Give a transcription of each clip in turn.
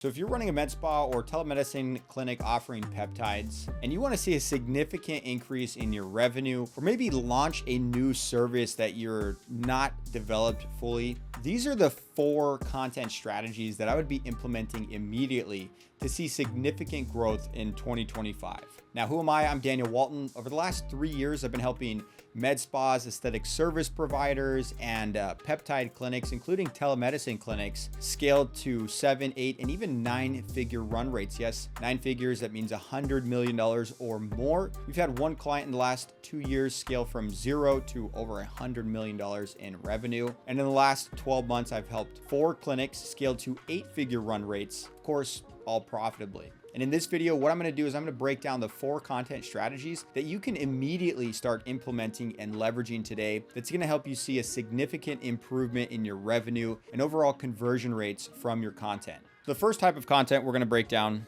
So if you're running a med spa or telemedicine clinic offering peptides and you want to see a significant increase in your revenue, or maybe launch a new service that you're not developed fully, these are the 4 content strategies that I would be implementing immediately to see significant growth in 2025. Now, who am I? I'm Daniel Walton. Over the last 3 years, I've been helping med spas, aesthetic service providers, and peptide clinics, including telemedicine clinics, scaled to 7, 8, and even 9-figure run rates. Yes, 9 figures, that means $100 million or more. We've had one client in the last 2 years scale from 0 to over $100 million in revenue. And in the last 12 months, I've helped 4 clinics scale to 8-figure run rates, of course, all profitably. And in this video, what I'm going to do is I'm going to break down the 4 content strategies that you can immediately start implementing and leveraging today that's going to help you see a significant improvement in your revenue and overall conversion rates from your content. The first type of content we're going to break down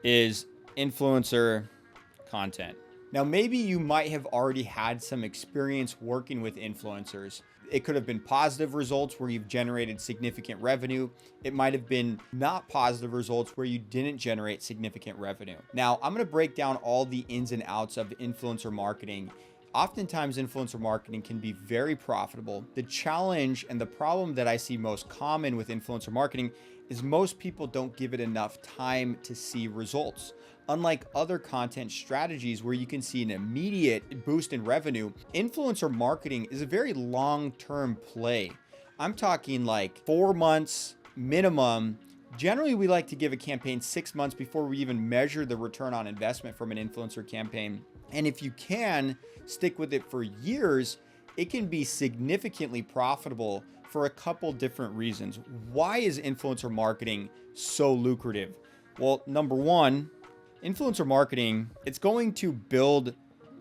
is influencer content. Now, maybe you might have already had some experience working with influencers. It could have been positive results where you've generated significant revenue. It might have been not positive results where you didn't generate significant revenue. Now, I'm going to break down all the ins and outs of influencer marketing. Oftentimes, influencer marketing can be very profitable. The challenge and the problem that I see most common with influencer marketing is most people don't give it enough time to see results. Unlike other content strategies where you can see an immediate boost in revenue, influencer marketing is a very long-term play. I'm talking like 4 months minimum. Generally, we like to give a campaign 6 months before we even measure the return on investment from an influencer campaign. And if you can stick with it for years, it can be significantly profitable for a couple different reasons. Why is influencer marketing so lucrative? Well, number one, influencer marketing, it's going to build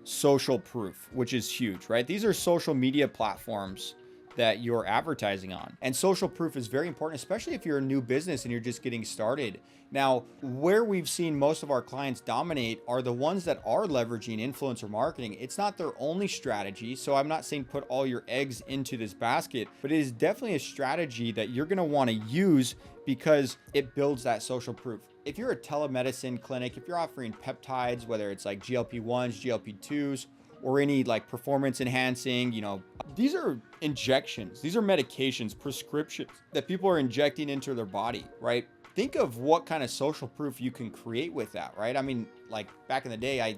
social proof, which is huge, right? These are social media platforms that you're advertising on. And social proof is very important, especially if you're a new business and you're just getting started. Now, where we've seen most of our clients dominate are the ones that are leveraging influencer marketing. It's not their only strategy. So I'm not saying put all your eggs into this basket, but it is definitely a strategy that you're going to want to use because it builds that social proof. If you're a telemedicine clinic, if you're offering peptides, whether it's like GLP-1s, GLP-2s, or any like performance enhancing, these are injections, these are medications, prescriptions that people are injecting into their body, right? Think of what kind of social proof you can create with that, right? I mean, like back in the day,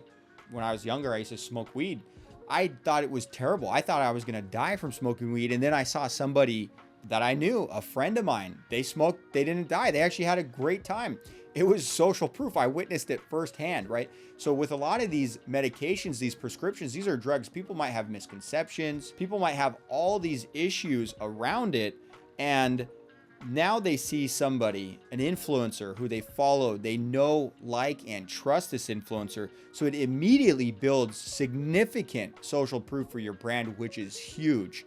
when I was younger, I used to smoke weed. I thought it was terrible. I thought I was going to die from smoking weed. And then I saw somebody that I knew, a friend of mine, they smoked, they didn't die. They actually had a great time. It was social proof. I witnessed it firsthand, right? So with a lot of these medications, these prescriptions, these are drugs. People might have misconceptions. People might have all these issues around it. And now they see somebody, an influencer who they follow, they know, like, and trust this influencer. So it immediately builds significant social proof for your brand, which is huge.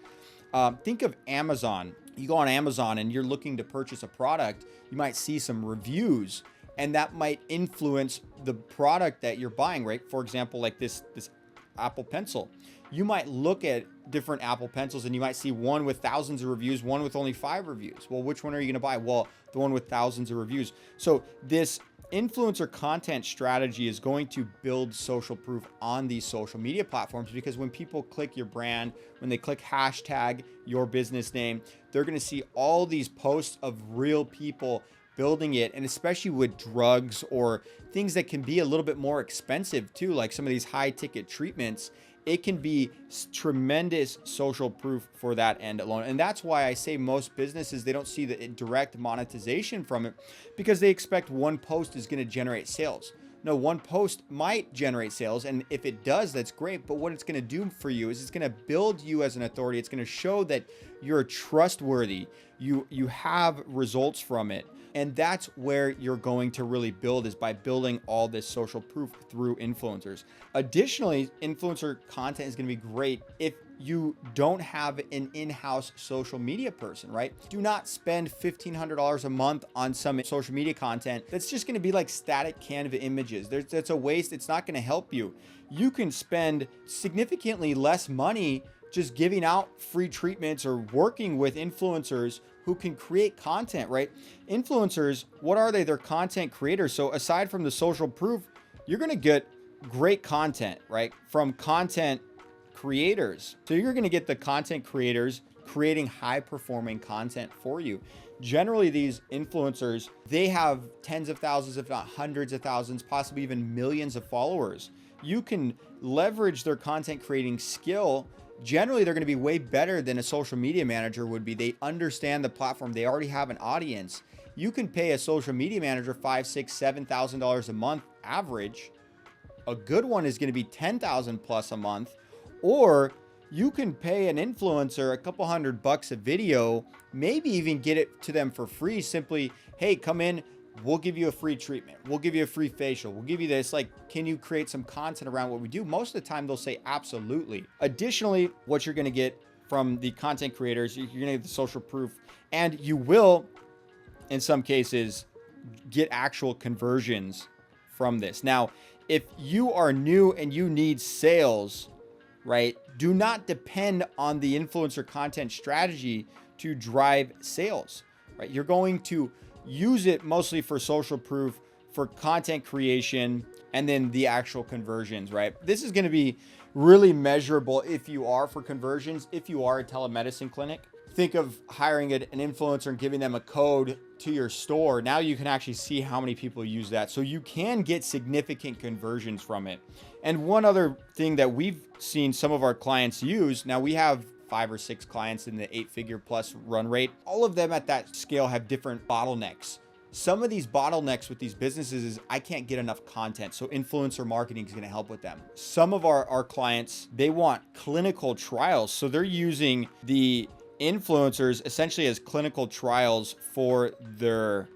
Think of Amazon. You go on Amazon and you're looking to purchase a product, you might see some reviews and that might influence the product that you're buying, right? For example, like this Apple Pencil. You might look at different Apple Pencils and you might see one with thousands of reviews, one with only 5 reviews. Well, which one are you going to buy? Well, the one with thousands of reviews. So this influencer content strategy is going to build social proof on these social media platforms, because when people click your brand, when they click hashtag your business name, they're going to see all these posts of real people building it. And especially with drugs or things that can be a little bit more expensive too, like some of these high ticket treatments, it can be tremendous social proof for that end alone. And that's why I say most businesses, they don't see the direct monetization from it because they expect one post is going to generate sales. No, one post might generate sales. And if it does, that's great. But what it's going to do for you is it's going to build you as an authority. It's going to show that you're trustworthy. You have results from it. And that's where you're going to really build, is by building all this social proof through influencers. Additionally, influencer content is going to be great if you don't have an in-house social media person, right? Do not spend $1,500 a month on some social media content that's just going to be like static Canva images. That's a waste. It's not going to help you. You can spend significantly less money just giving out free treatments or working with influencers who can create content, right? Influencers, what are they? They're content creators. So aside from the social proof, you're going to get great content, right? From content creators. So you're going to get the content creators creating high performing content for you. Generally, these influencers, they have tens of thousands, if not hundreds of thousands, possibly even millions of followers. You can leverage their content creating skill. Generally, they're going to be way better than a social media manager would be. They understand the platform. They already have an audience. You can pay a social media manager $5,000, $6,000, $7,000 a month average. A good one is going to be $10,000 plus a month. Or you can pay an influencer a couple $100 a video, maybe even get it to them for free. Simply, hey, come in, we'll give you a free treatment. We'll give you a free facial. We'll give you this. Like, can you create some content around what we do? Most of the time they'll say absolutely. Additionally, what you're going to get from the content creators, you're going to get the social proof, and you will, in some cases, get actual conversions from this. Now, if you are new and you need sales, right? Do not depend on the influencer content strategy to drive sales, right? You're going to use it mostly for social proof, for content creation, and then the actual conversions, right? This is going to be really measurable if you are for conversions. If you are a telemedicine clinic, think of hiring an influencer and giving them a code to your store. Now you can actually see how many people use that. So you can get significant conversions from it. And one other thing that we've seen some of our clients use, now we have 5 or 6 clients in the 8-figure plus run rate. All of them at that scale have different bottlenecks. Some of these bottlenecks with these businesses is I can't get enough content. So influencer marketing is going to help with them. Some of our clients, they want clinical trials. So they're using the influencers essentially as clinical trials for their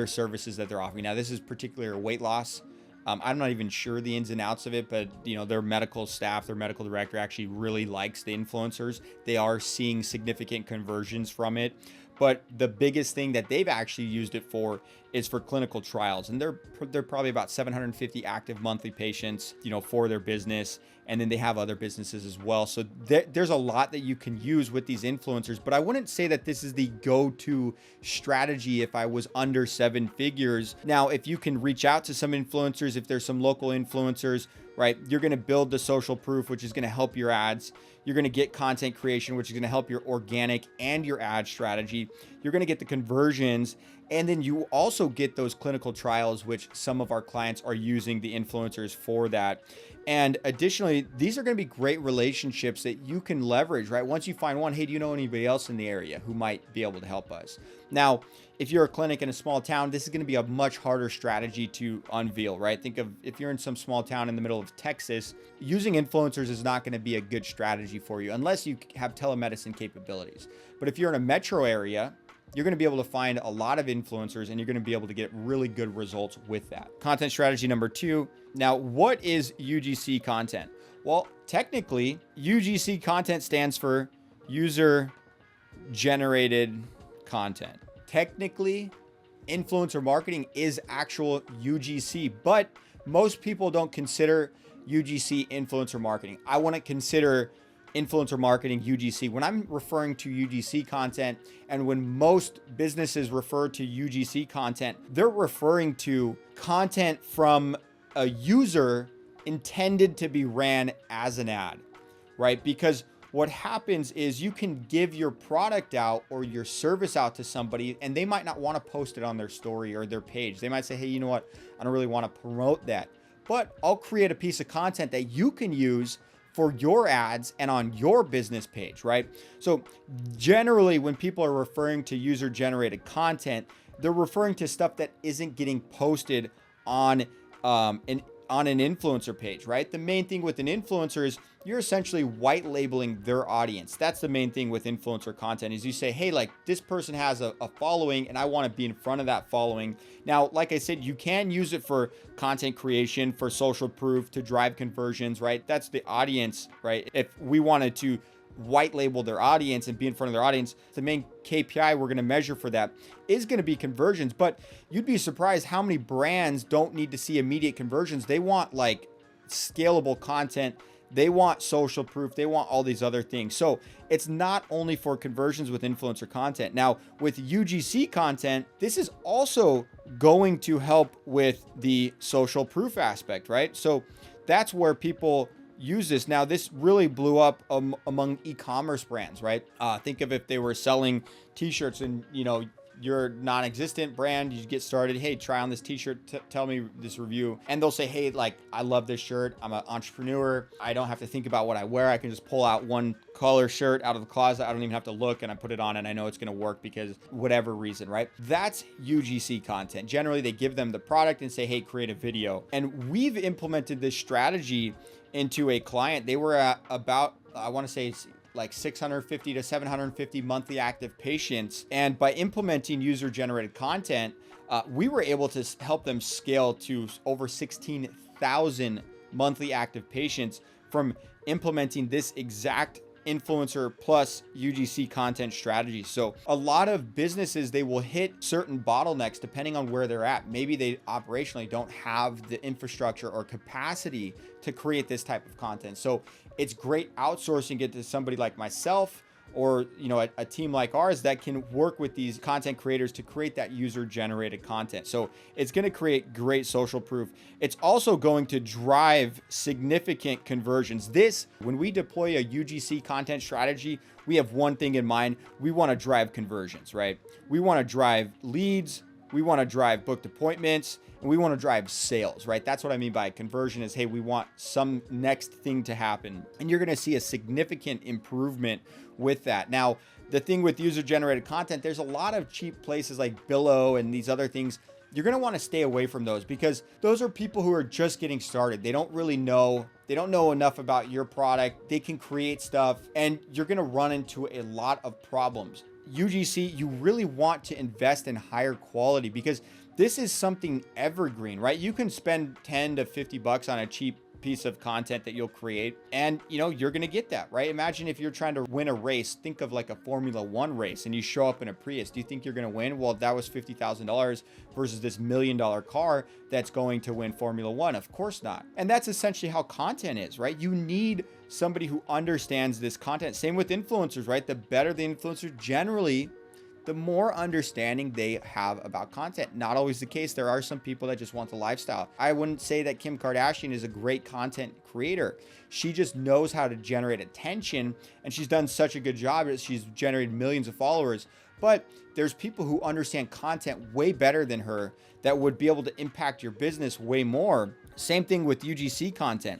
services that they're offering. Now, this is particularly weight loss. I'm not even sure the ins and outs of it, but their medical staff, their medical director actually really likes the influencers. They are seeing significant conversions from it. But the biggest thing that they've actually used it for is for clinical trials. And they're probably about 750 active monthly patients, for their business. And then they have other businesses as well. So there's a lot that you can use with these influencers, but I wouldn't say that this is the go-to strategy if I was under 7 figures. Now, if you can reach out to some influencers, if there's some local influencers, right, you're going to build the social proof, which is going to help your ads. You're going to get content creation, which is going to help your organic and your ad strategy. You're going to get the conversions. And then you also get those clinical trials, which some of our clients are using the influencers for that. And additionally, these are going to be great relationships that you can leverage, right? Once you find one, hey, do you know anybody else in the area who might be able to help us? Now, if you're a clinic in a small town, this is going to be a much harder strategy to unveil, right? Think of if you're in some small town in the middle of Texas, using influencers is not going to be a good strategy for you unless you have telemedicine capabilities. But if you're in a metro area, you're going to be able to find a lot of influencers and you're going to be able to get really good results with that. Content strategy number 2. Now, what is UGC content? Well, technically, UGC content stands for user generated content. Technically, influencer marketing is actual UGC, but most people don't consider UGC influencer marketing. I want to consider influencer marketing UGC. When I'm referring to UGC content and when most businesses refer to UGC content, they're referring to content from a user intended to be ran as an ad, right? Because what happens is you can give your product out or your service out to somebody and they might not want to post it on their story or their page. They might say, hey, you know what? I don't really want to promote that, but I'll create a piece of content that you can use for your ads and on your business page, right? So generally when people are referring to user generated content, they're referring to stuff that isn't getting posted on an influencer page, right? The main thing with an influencer is you're essentially white labeling their audience. That's the main thing with influencer content is you say, hey, like this person has a following and I want to be in front of that following. Now, like I said, you can use it for content creation, for social proof, to drive conversions, right? That's the audience, right? If we wanted to white label their audience and be in front of their audience, the main KPI we're going to measure for that is going to be conversions. But you'd be surprised how many brands don't need to see immediate conversions. They want like scalable content They want social proof. They want all these other things. So it's not only for conversions with influencer content. Now, with UGC content, this is also going to help with the social proof aspect, right? So that's where people use this. Now, this really blew up among e-commerce brands, right? Think of if they were selling t-shirts and, you're non-existent brand, you get started, hey, try on this t-shirt, tell me this review. And they'll say, hey, like, I love this shirt. I'm an entrepreneur. I don't have to think about what I wear. I can just pull out one color shirt out of the closet. I don't even have to look, and I put it on and I know it's going to work because whatever reason, right? That's UGC content. Generally, they give them the product and say, hey, create a video. And we've implemented this strategy into a client. They were at about, I want to say, like 650 to 750 monthly active patients. And by implementing user-generated content, we were able to help them scale to over 16,000 monthly active patients from implementing this exact influencer plus UGC content strategy. So a lot of businesses, they will hit certain bottlenecks depending on where they're at. Maybe they operationally don't have the infrastructure or capacity to create this type of content. So it's great outsourcing it to somebody like myself, or a team like ours that can work with these content creators to create that user generated content. So it's going to create great social proof. It's also going to drive significant conversions. When we deploy a UGC content strategy, we have one thing in mind. We want to drive conversions, right? We want to drive leads. We want to drive booked appointments, and we want to drive sales, right? That's what I mean by conversion is, hey, we want some next thing to happen. And you're going to see a significant improvement with that. Now, the thing with user-generated content, there's a lot of cheap places like Billo and these other things. You're going to want to stay away from those because those are people who are just getting started. They don't really know. They don't know enough about your product. They can create stuff, and you're going to run into a lot of problems. UGC, you really want to invest in higher quality because this is something evergreen, right? You can spend 10 to 50 bucks on a cheap piece of content that you'll create, and you're going to get that, right? Imagine if you're trying to win a race. Think of like a Formula One race and you show up in a Prius. Do you think you're going to win? Well, that was $50,000 versus this $1 million car that's going to win Formula One. Of course not. And that's essentially how content is, right? You need somebody who understands this content. Same with influencers, right? The better the influencer, generally, the more understanding they have about content. Not always the case. There are some people that just want the lifestyle. I wouldn't say that Kim Kardashian is a great content creator. She just knows how to generate attention, and she's done such a good job that she's generated millions of followers. But there's people who understand content way better than her that would be able to impact your business way more. Same thing with UGC content.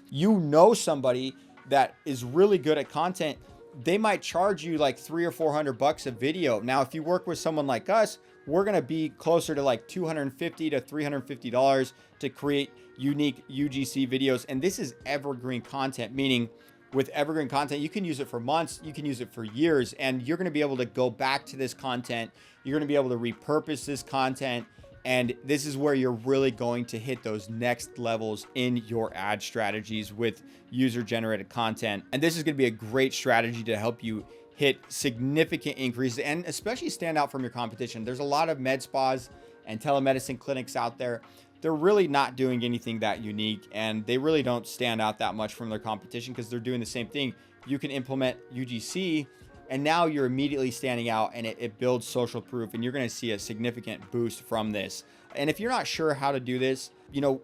Somebody that is really good at content, they might charge you like $300 or $400 a video. Now, if you work with someone like us, we're going to be closer to like $250 to $350 to create unique UGC videos. And this is evergreen content, meaning with evergreen content, you can use it for months, you can use it for years, and you're going to be able to go back to this content. You're going to be able to repurpose this content. And this is where you're really going to hit those next levels in your ad strategies with user-generated content. And this is going to be a great strategy to help you hit significant increases and especially stand out from your competition. There's a lot of med spas and telemedicine clinics out there. They're really not doing anything that unique, and they really don't stand out that much from their competition because they're doing the same thing. You can implement UGC, and now you're immediately standing out, and it builds social proof, and you're going to see a significant boost from this. And if you're not sure how to do this,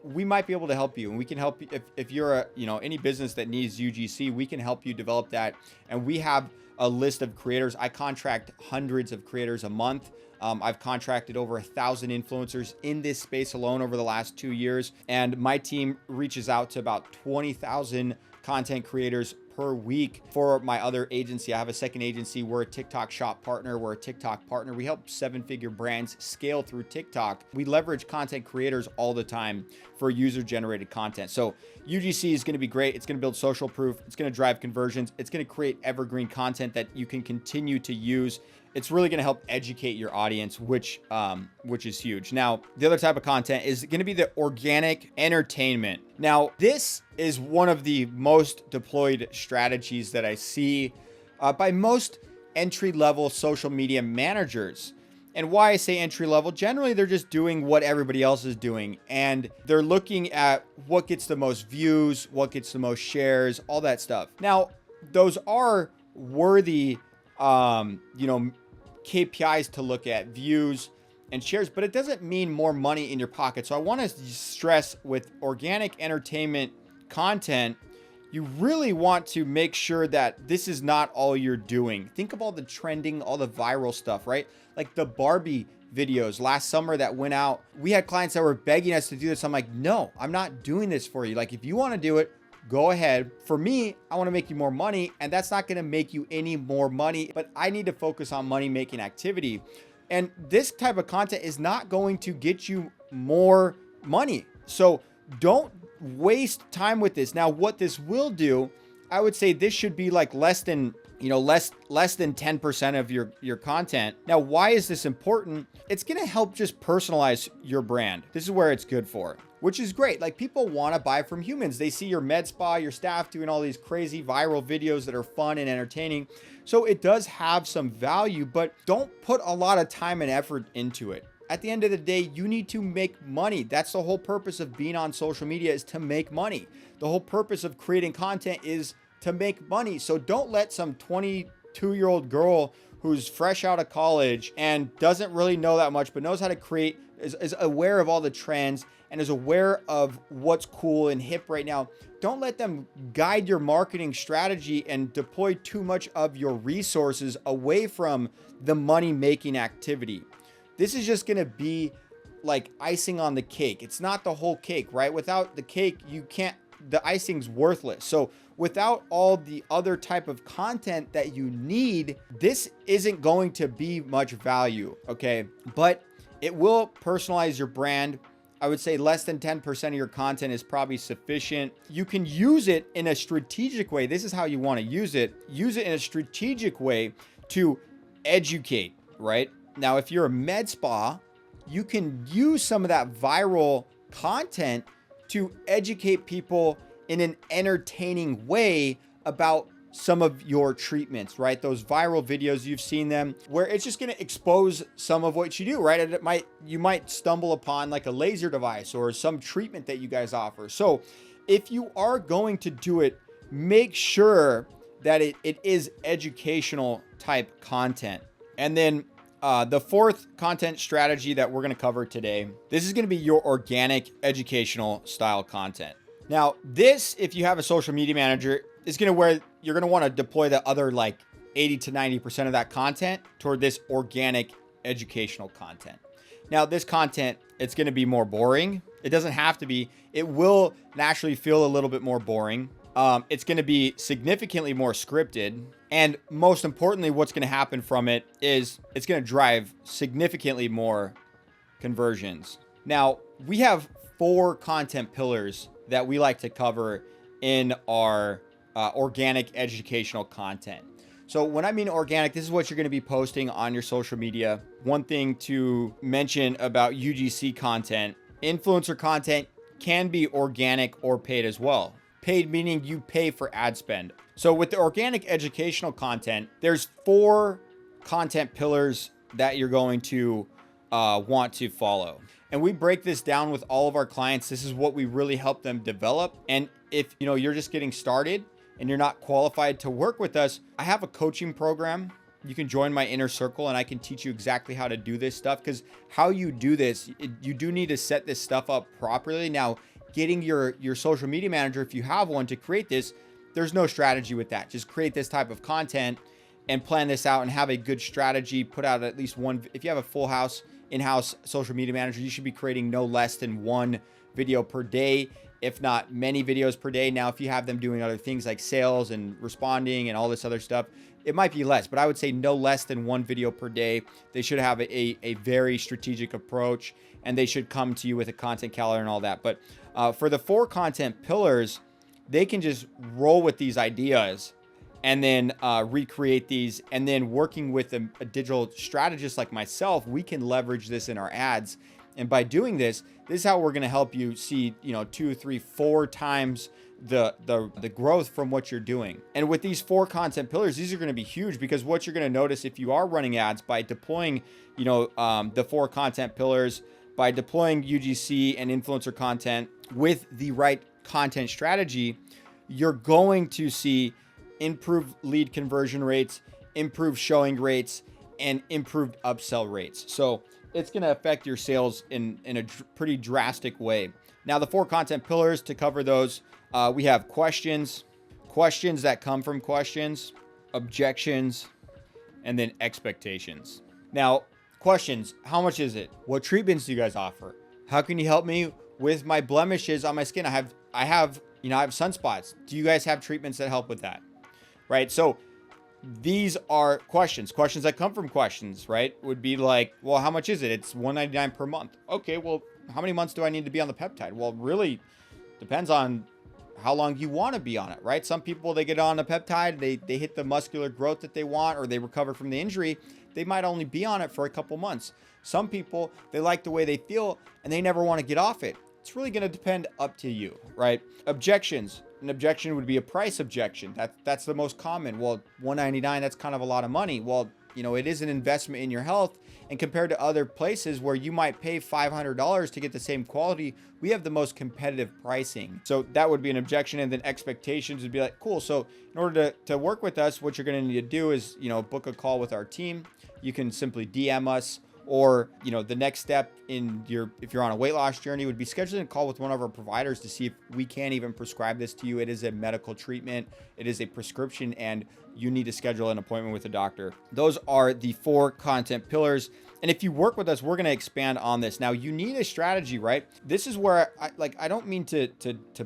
we might be able to help you, and we can help you. If you're any business that needs UGC, we can help you develop that. And we have a list of creators. I contract hundreds of creators a month. I've contracted over 1,000 influencers in this space alone over the last 2 years. And my team reaches out to about 20,000 content creators per week. For my other agency, I have a second agency. We're a TikTok shop partner. We're a TikTok partner. We help 7-figure brands scale through TikTok. We leverage content creators all the time for user-generated content. So UGC is going to be great. It's going to build social proof. It's going to drive conversions. It's going to create evergreen content that you can continue to use. It's really going to help educate your audience, which is huge. Now, the other type of content is going to be the organic entertainment. Now, this is one of the most deployed strategies that I see by most entry-level social media managers. And why I say entry level, generally they're just doing what everybody else is doing. And they're looking at what gets the most views, what gets the most shares, all that stuff. Now, those are worthy, KPIs to look at, views and shares, but it doesn't mean more money in your pocket. So I want to stress, with organic entertainment content, you really want to make sure that this is not all you're doing. Think of all the trending, all the viral stuff, right? Like the Barbie videos last summer that went out. We had clients that were begging us to do this. I'm like, no, I'm not doing this for you. Like, if you want to do it, go ahead. For me, I want to make you more money, and that's not going to make you any more money, but I need to focus on money making activity. And this type of content is not going to get you more money. So don't waste time with this. Now, what this will do, I would say this should be like less than 10% of your content. Now, why is this important? It's going to help just personalize your brand. This is where it's good for, which is great. Like, people want to buy from humans. They see your med spa, your staff doing all these crazy viral videos that are fun and entertaining. So it does have some value, but don't put a lot of time and effort into it. At the end of the day, you need to make money. That's the whole purpose of being on social media, is to make money. The whole purpose of creating content is to make money. So don't let some 22-year-old girl who's fresh out of college and doesn't really know that much, but knows how to create, is aware of all the trends and is aware of what's cool and hip right now. Don't let them guide your marketing strategy and deploy too much of your resources away from the money-making activity. This is just going to be like icing on the cake. It's not the whole cake, right? Without the cake, the icing's worthless. So without all the other type of content that you need, this isn't going to be much value, okay? But it will personalize your brand. I would say less than 10% of your content is probably sufficient. You can use it in a strategic way. This is how you want to use it. Use it in a strategic way to educate, right? Now, if you're a med spa, you can use some of that viral content to educate people in an entertaining way about some of your treatments, right? Those viral videos, you've seen them, where it's just going to expose some of what you do, right? And you might stumble upon like a laser device or some treatment that you guys offer. So if you are going to do it, make sure that it is educational type content. And then the fourth content strategy that we're going to cover today, this is going to be your organic educational style content. Now, this, if you have a social media manager, is going to where you're going to want to deploy the other like 80 to 90% of that content toward this organic educational content. Now, this content, it's going to be more boring. It doesn't have to be. It will naturally feel a little bit more boring. It's going to be significantly more scripted. And most importantly, what's going to happen from it is it's going to drive significantly more conversions. Now, we have 4 content pillars that we like to cover in our organic educational content. So when I mean organic, this is what you're going to be posting on your social media. One thing to mention about UGC content, influencer content can be organic or paid as well. Paid meaning you pay for ad spend. So with the organic educational content, there's 4 content pillars that you're going to want to follow. And we break this down with all of our clients. This is what we really help them develop. And if you're just getting started and you're not qualified to work with us, I have a coaching program. You can join my inner circle and I can teach you exactly how to do this stuff, because how you do this, you do need to set this stuff up properly. Now, getting your social media manager, if you have one, to create this, there's no strategy with that. Just create this type of content and plan this out and have a good strategy. Put out at least one. If you have a full house in-house social media manager, you should be creating no less than 1 video per day, if not many videos per day. Now, if you have them doing other things like sales and responding and all this other stuff, it might be less, but I would say no less than 1 video per day. They should have a very strategic approach, and they should come to you with a content calendar and all that. But for the 4 content pillars, they can just roll with these ideas and then recreate these. And then working with a digital strategist like myself, we can leverage this in our ads And by doing this, this is how we're going to help you see, 2, 3, 4 times the growth from what you're doing. And with these 4 content pillars, these are going to be huge, because what you're going to notice if you are running ads by deploying, the 4 content pillars, by deploying UGC and influencer content with the right content strategy, you're going to see improved lead conversion rates, improved showing rates, and improved upsell rates. So it's going to affect your sales in a pretty drastic way. Now, the 4 content pillars, to cover those, we have questions that come from questions, objections, and then expectations. Now, questions: how much is it? What treatments do you guys offer? How can you help me with my blemishes on my skin? I have sunspots. Do you guys have treatments that help with that? Right? So these are questions that come from questions, right? Would be like, well, how much is it? It's $199 per month. Okay, well, how many months do I need to be on the peptide? Well, really depends on how long you want to be on it, right? Some people, they get on a peptide, they hit the muscular growth that they want, or they recover from the injury. They might only be on it for a couple months. Some people, they like the way they feel and they never want to get off it. It's really going to depend up to you, right? Objections. An objection would be a price objection. That's the most common. Well, $199, that's kind of a lot of money. Well, it is an investment in your health. And compared to other places where you might pay $500 to get the same quality, we have the most competitive pricing. So that would be an objection. And then expectations would be like, cool. So in order to work with us, what you're going to need to do is, book a call with our team. You can simply DM us, or, the next step if you're on a weight loss journey, would be scheduling a call with one of our providers to see if we can even prescribe this to you. It is a medical treatment. It is a prescription, and you need to schedule an appointment with a doctor. Those are the 4 content pillars. And if you work with us, we're going to expand on this. Now, you need a strategy, right? This is where I don't mean to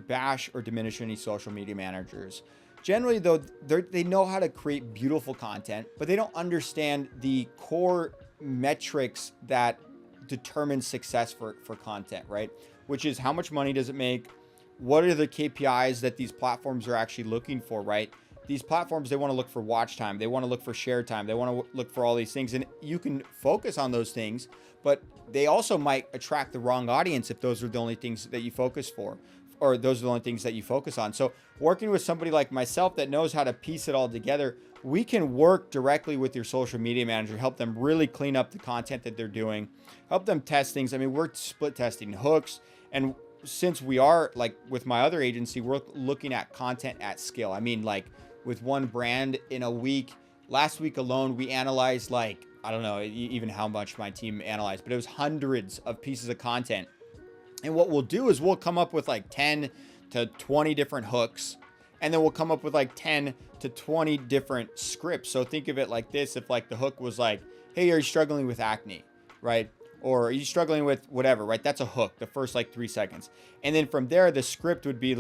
bash or diminish any social media managers. Generally, though, they know how to create beautiful content, but they don't understand the core metrics that determine success for content, right? Which is, how much money does it make? What are the KPIs that these platforms are actually looking for, right? These platforms, they want to look for watch time. They want to look for share time. They want to look for all these things. And you can focus on those things, but they also might attract the wrong audience if those are the only things that you focus for, or those are the only things that you focus on. So working with somebody like myself that knows how to piece it all together, we can work directly with your social media manager, help them really clean up the content that they're doing, help them test things. I mean, we're split testing hooks. And since we are, like with my other agency, we're looking at content at scale. I mean, like with one brand in a week, last week alone, we analyzed I don't know even how much my team analyzed, but it was hundreds of pieces of content. And what we'll do is we'll come up with 10 to 20 different hooks, and then we'll come up with 10 to 20 different scripts. So think of it like this. If the hook was hey, are you struggling with acne, right? Or are you struggling with whatever, right? That's a hook, the first 3 seconds. And then from there, the script would be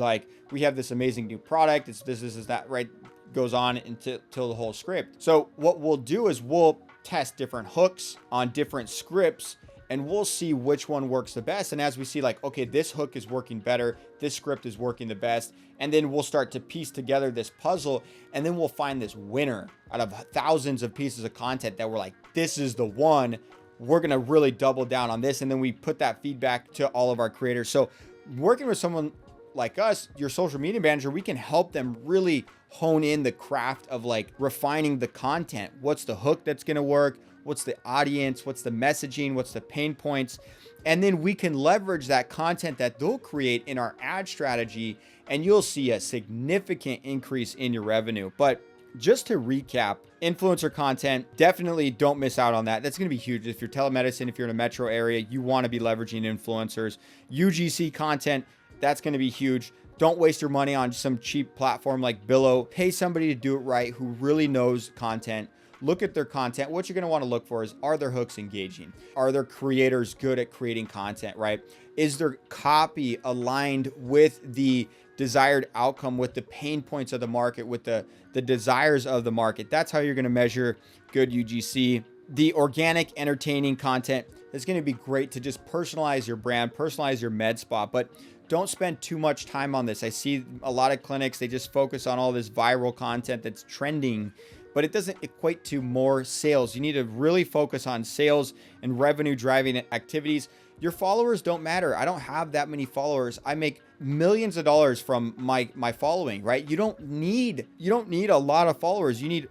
we have this amazing new product. It's this is that, right? Goes on until the whole script. So what we'll do is we'll test different hooks on different scripts, and we'll see which one works the best. And as we see okay, this hook is working better, this script is working the best, and then we'll start to piece together this puzzle, and then we'll find this winner out of thousands of pieces of content that we're this is the one. We're going to really double down on this. And then we put that feedback to all of our creators. So working with someone like us, your social media manager, we can help them really hone in the craft of refining the content. What's the hook that's going to work? What's the audience? What's the messaging? What's the pain points? And then we can leverage that content that they'll create in our ad strategy, and you'll see a significant increase in your revenue. But just to recap, influencer content, definitely don't miss out on that. That's going to be huge. If you're telemedicine, if you're in a metro area, you want to be leveraging influencers. UGC content, that's going to be huge. Don't waste your money on some cheap platform like Billow. Pay somebody to do it right who really knows content. Look at their content. What you're going to want to look for is, are their hooks engaging? Are their creators good at creating content, right? Is their copy aligned with the desired outcome, with the pain points of the market, with the desires of the market? That's how you're going to measure good UGC. The organic, entertaining content is going to be great to just personalize your brand, personalize your med spa, but don't spend too much time on this. I see a lot of clinics, they just focus on all this viral content that's trending, but it doesn't equate to more sales. You need to really focus on sales and revenue driving activities. Your followers don't matter. I don't have that many followers. I make millions of dollars from my following, right? You don't need a lot of followers. You need,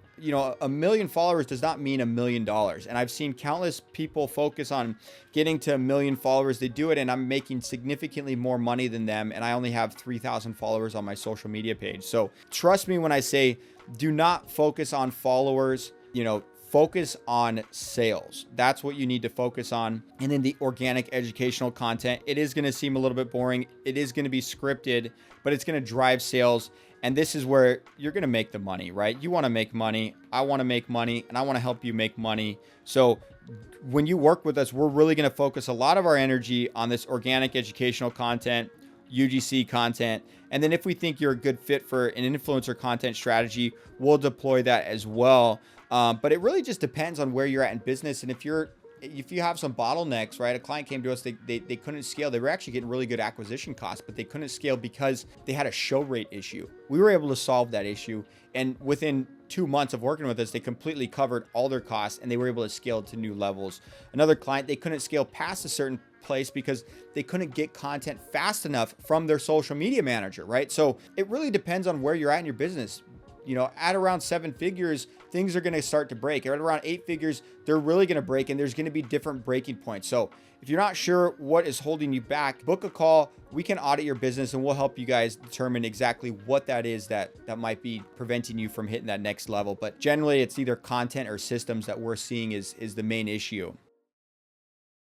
a million followers does not mean $1 million. And I've seen countless people focus on getting to 1 million followers. They do it, and I'm making significantly more money than them. And I only have 3,000 followers on my social media page. So trust me when I say, do not focus on followers, focus on sales. That's what you need to focus on. And then the organic educational content, it is going to seem a little bit boring. It is going to be scripted, but it's going to drive sales. And this is where you're going to make the money, right? You want to make money. I want to make money, and I want to help you make money. So when you work with us, we're really going to focus a lot of our energy on this organic educational content, UGC content. And then if we think you're a good fit for an influencer content strategy, we'll deploy that as well. But it really just depends on where you're at in business. And if you have some bottlenecks, right? A client came to us, they couldn't scale. They were actually getting really good acquisition costs, but they couldn't scale because they had a show rate issue. We were able to solve that issue. And within 2 months of working with us, they completely covered all their costs and they were able to scale to new levels. Another client, they couldn't scale past a certain place because they couldn't get content fast enough from their social media manager, right? So it really depends on where you're at in your business. At around 7 figures, things are going to start to break. At around 8 figures, they're really going to break, and there's going to be different breaking points. So if you're not sure what is holding you back, book a call. We can audit your business, and we'll help you guys determine exactly what that is that might be preventing you from hitting that next level. But generally, it's either content or systems that we're seeing is the main issue.